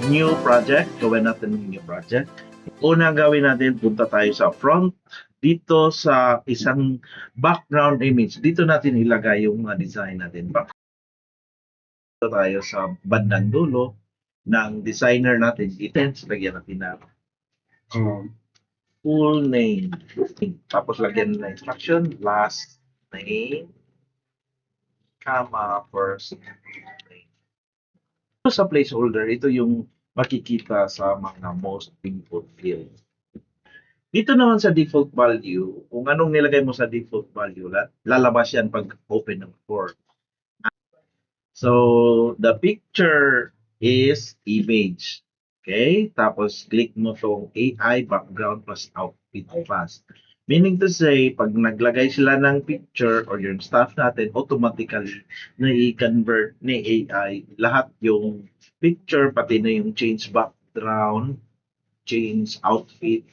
new project. Gawin natin ng new project. Una gawin natin, punta tayo sa front. Dito sa isang background image, dito natin ilagay yung mga design natin. Dito tayo sa bandang dulo ng designer natin. Itens, lagyan natin na full name. Tapos lagyan na instruction, last name, comma, first name. Ito sa placeholder, ito yung makikita sa mga most input fields. Dito naman sa default value, kung anong nilagay mo sa default value, lalabas yan pag open ng form. So, the picture is image. Okay? Tapos, click mo tong AI background plus outfit plus. Meaning to say, pag naglagay sila ng picture or yung staff natin, automatically na i-convert ni AI lahat yung picture, pati na yung change background, change outfit,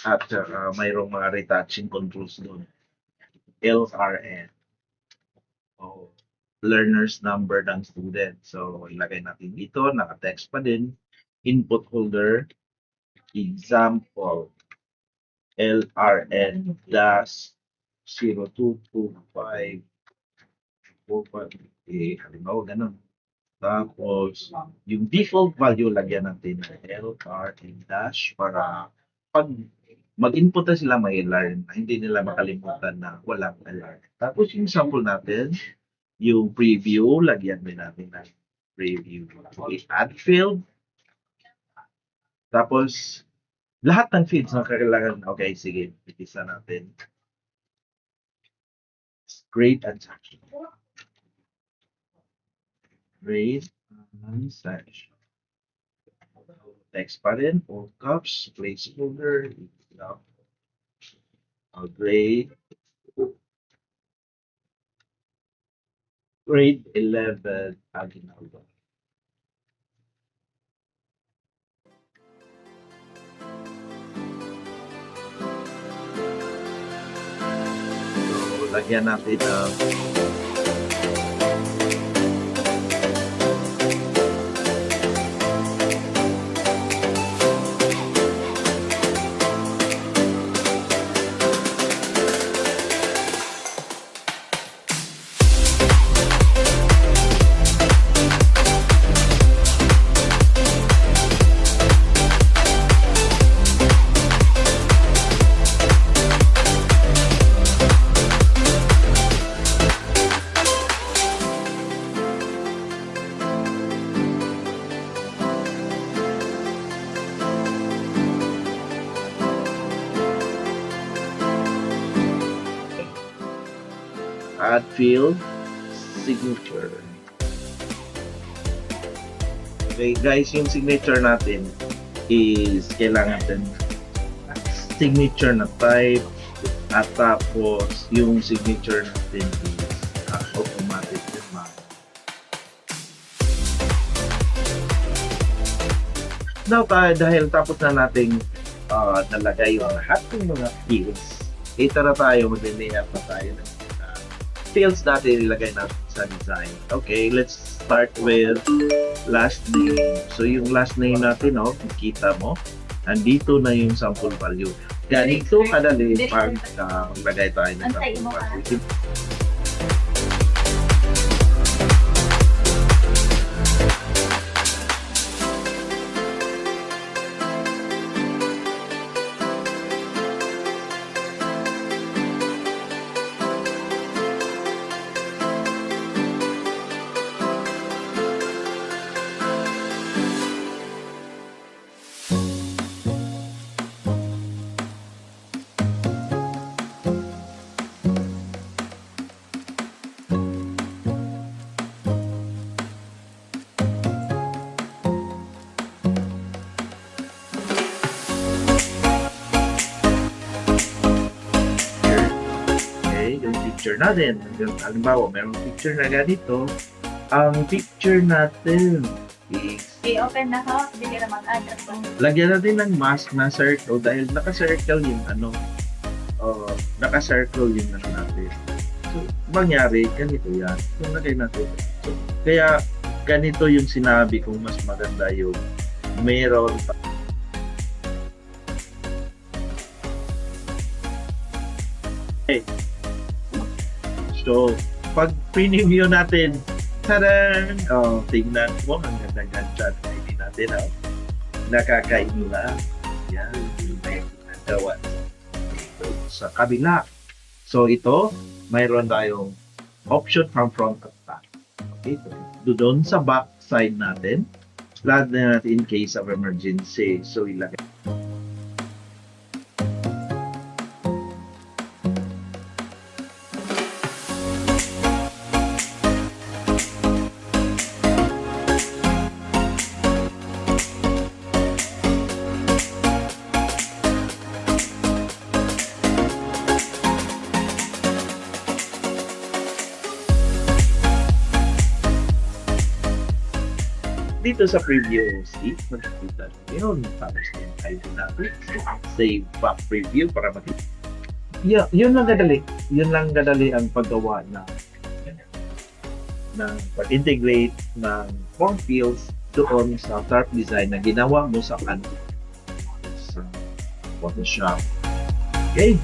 at mayroong mga retouching controls doon. LRN. O learner's number ng student. So, ilagay natin dito, naka-text pa din. Input holder, example, LRN dash 0225 halimbawa, ganun. Tapos, yung default value, lagyan natin ng LRN dash para pag mag-input na sila, may learn. Hindi nila makalimutan na walang alarm. Tapos yung sample natin, yung preview, lagyan din natin ng preview. Okay, add field. Tapos, lahat ng fields na kailangan. Okay, sige, itisa natin. Grade and section. Grade and section. Text pa rin, all caps, placeholder, grade 11 Aguinaldo. So, lagyan natin ng add field, signature. Okay guys, yung signature natin is kailangan natin signature na type at tapos yung signature natin is automatic naman. Now dahil tapos na nating nalagay yung lahat ng mga fields, ito na tayo, mag-layout na tayo ng fields natin ilagay natin sa design. Okay, let's start with last name. So, yung last name natin, makikita mo, nandito na yung sample value. Ganito kadali pag maglagay tayo ng sample value. Picture natin. Halimbawa, mayroong picture na ganito. Ang picture natin is i-open na ho, hindi ka na mag-add. Lagyan natin ng mask na circle dahil naka-circle yung naka-circle yung natin. So, mangyari, ganito yan. So, lagay natin. So, kaya, ganito yung sinabi kong mas maganda yung meron okay. So, pag preview natin, taran! Oh, tingnan mo, ang ganda-ganda ng ID natin, oh. Nakakainula. Yan, may nagawa sa kabila. So, ito, mayroon tayong option from front at back. Okay, doon sa back side natin, plug na natin in case of emergency. So, ilagay. Dito sa preview sheet, magkikita yun. Tapos yung ID natin. Save back preview para makita. Yeah, yun lang gadali. Yun lang gadali ang paggawa ng pag-integrate ng form fields doon sa Sharp design na ginawa mo sa Photoshop. Okay.